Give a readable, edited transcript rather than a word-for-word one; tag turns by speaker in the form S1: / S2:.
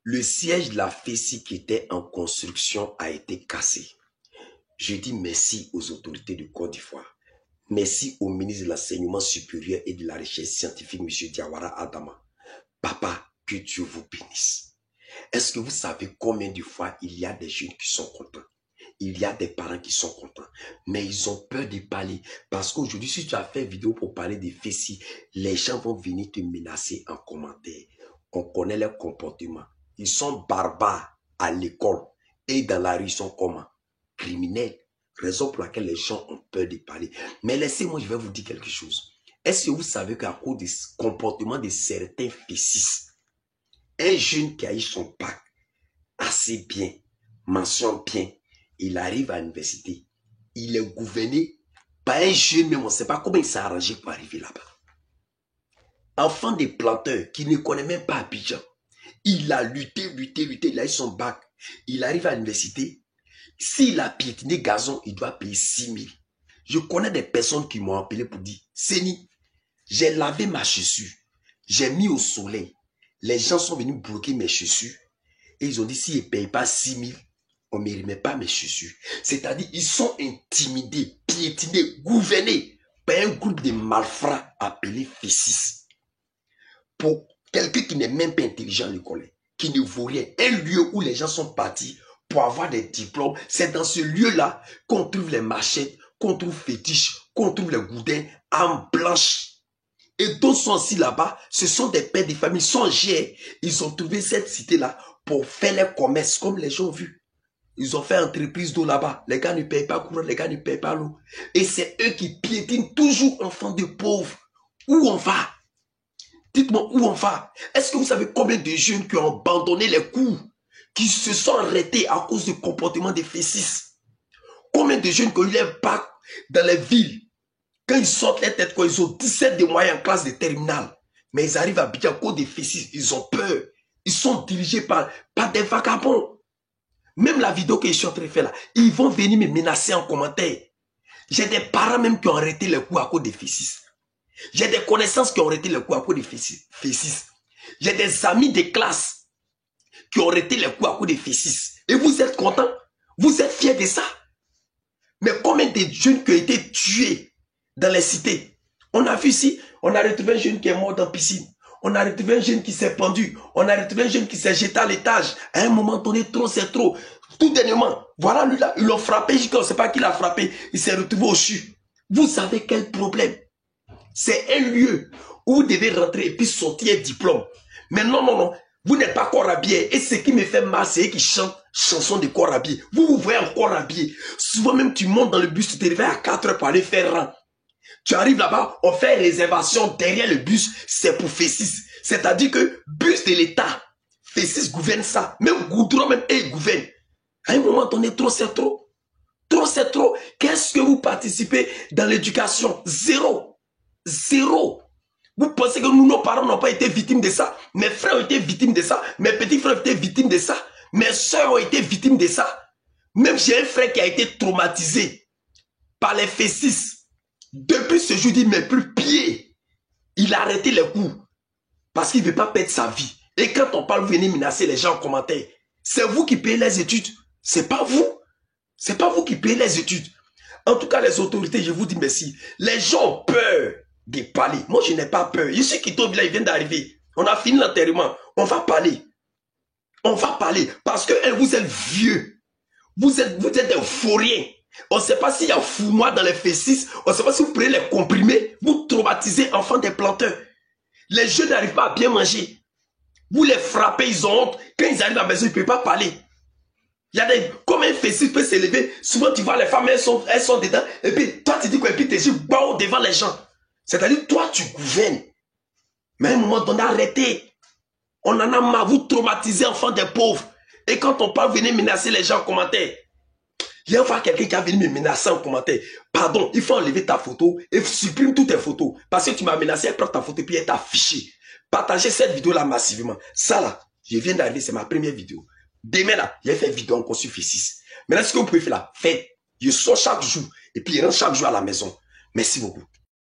S1: Le siège de la FESI qui était en construction a été cassé. Je dis merci aux autorités de Côte d'Ivoire. Merci au ministre de l'Enseignement supérieur et de la Recherche scientifique, M. Diawara Adama. Papa, que Dieu vous bénisse. Est-ce que vous savez combien de fois il y a des jeunes qui sont contents? Il y a des parents qui sont contents, mais ils ont peur de parler. Parce qu'aujourd'hui, si tu as fait vidéo pour parler des FESI, les gens vont venir te menacer en commentaire. On connaît leur comportement. Ils sont barbares à l'école et dans la rue, ils sont comment? Criminels. Raison pour laquelle les gens ont peur de parler. Mais laissez-moi, je vais vous dire quelque chose. Est-ce que vous savez qu'à cause du comportement de certains FESI, un jeune qui a eu son bac assez bien, mention bien, il arrive à l'université, il est gouverné par un jeune, mais on ne sait pas comment il s'est arrangé pour arriver là-bas. Enfant des planteurs qui ne connaît même pas Abidjan, il a lutté, il a eu son bac, il arrive à l'université, s'il a piétiné gazon, il doit payer 6 000. Je connais des personnes qui m'ont appelé pour dire, Séni, j'ai lavé ma chaussure, j'ai mis au soleil, les gens sont venus bloquer mes chaussures, et ils ont dit, s'ils ne payent pas 6 000, on ne me remet pas mes chaussures. C'est-à-dire, ils sont intimidés, piétinés, gouvernés par un groupe de malfrats appelés FESI. Pour quelqu'un qui n'est même pas intelligent à l'école, qui ne vaut rien, un lieu où les gens sont partis pour avoir des diplômes, c'est dans ce lieu-là qu'on trouve les machettes, qu'on trouve fétiches, qu'on trouve les goudins en blanche. Et d'autres sont aussi là-bas, ce sont des pères de famille, sont gérés. Ils ont trouvé cette cité-là pour faire les commerces, comme les gens ont vu. Ils ont fait entreprise d'eau là-bas. Les gars ne payent pas courant, les gars ne payent pas l'eau. Et c'est eux qui piétinent toujours enfants de pauvres. Où on va? Dites-moi où on va. Est-ce que vous savez combien de jeunes qui ont abandonné les cours, qui se sont arrêtés à cause du comportement des FESI? Combien de jeunes qui ont eu les bacs dans les villes? Quand ils sortent les têtes, quand ils ont 17 de moyens en classe de terminale, mais ils arrivent à Abidjan à cause des FESI, ils ont peur. Ils sont dirigés par des vagabonds. Même la vidéo que je suis en train de faire là, ils vont venir me menacer en commentaire. J'ai des parents même qui ont arrêté les cours à cause des FESI. J'ai des connaissances qui ont arrêté les cours à cause des FESI. J'ai des amis de classe qui ont arrêté les cours à cause des FESI. Et vous êtes contents? Vous êtes fiers de ça? Mais combien de jeunes qui ont été tués dans les cités? On a vu ici, on a retrouvé un jeune qui est mort dans la piscine. On a retrouvé un jeune qui s'est pendu. On a retrouvé un jeune qui s'est jeté à l'étage. À un moment donné, trop c'est trop. Tout dernièrement, voilà lui là, ils l'ont frappé. Je ne sais pas qui l'a frappé. Il s'est retrouvé au CHU. Vous savez quel problème? C'est un lieu où vous devez rentrer et puis sortir un diplôme. Mais non, non, non. Vous n'êtes pas corps habillé. Et ce qui me fait mal, c'est qu'ils chantent chansons de corps habillé. Vous vous voyez en corps habillé. Souvent même, tu montes dans le bus, tu te réveilles à 4 heures pour aller faire rang. Tu arrives là-bas, on fait réservation derrière le bus, c'est pour FESI. C'est-à-dire que bus de l'État, FESI gouverne ça. Même Goudron, même eux gouvernent. À un moment donné, trop c'est trop. Trop c'est trop. Qu'est-ce que vous participez dans l'éducation? Zéro. Zéro. Vous pensez que nous, nos parents n'ont pas été victimes de ça? Mes frères ont été victimes de ça. Mes petits frères ont été victimes de ça. Mes soeurs ont été victimes de ça. Même j'ai un frère qui a été traumatisé par les FESI. Depuis ce jour, il ne met plus pied. Il a arrêté les cours. Parce qu'il ne veut pas perdre sa vie. Et quand on parle, vous venez menacer les gens en commentaire. C'est vous qui payez les études. C'est pas vous. C'est pas vous qui payez les études. En tout cas, les autorités, je vous dis merci. Les gens ont peur de parler. Moi, je n'ai pas peur. Ici, Kito Bila, il vient d'arriver. On a fini l'enterrement. On va parler. On va parler. Parce que vous êtes vieux. Vous êtes des vauriens. On ne sait pas s'il y a fou-moi dans les FESI. On ne sait pas si vous prenez les comprimés. Vous traumatisez enfants des planteurs. Les jeunes n'arrivent pas à bien manger. Vous les frappez, ils ont honte. Quand ils arrivent à la maison, ils ne peuvent pas parler. Il y a des... Comme un FESI peut s'élever. Souvent, tu vois, les femmes, elles sont dedans. Et puis, toi, tu dis quoi? Et puis, tu es devant les gens. C'est-à-dire, toi, tu gouvernes. Mais à un moment donné, arrêtez. On en a marre. Vous traumatisez enfants des pauvres. Et quand on parle, venez menacer les gens en commentaire. Il y a fois quelqu'un qui a venu me menacer en commentaire. Pardon, il faut enlever ta photo et supprime toutes tes photos. Parce que tu m'as menacé, elle prend ta photo et puis elle t'a affiché. Partagez cette vidéo-là massivement. Ça là, je viens d'arriver, c'est ma première vidéo. Demain là, j'ai fait vidéo encore sur FESI. Maintenant, ce que vous pouvez faire là, faites. Je sors chaque jour et puis je rentre chaque jour à la maison. Merci beaucoup.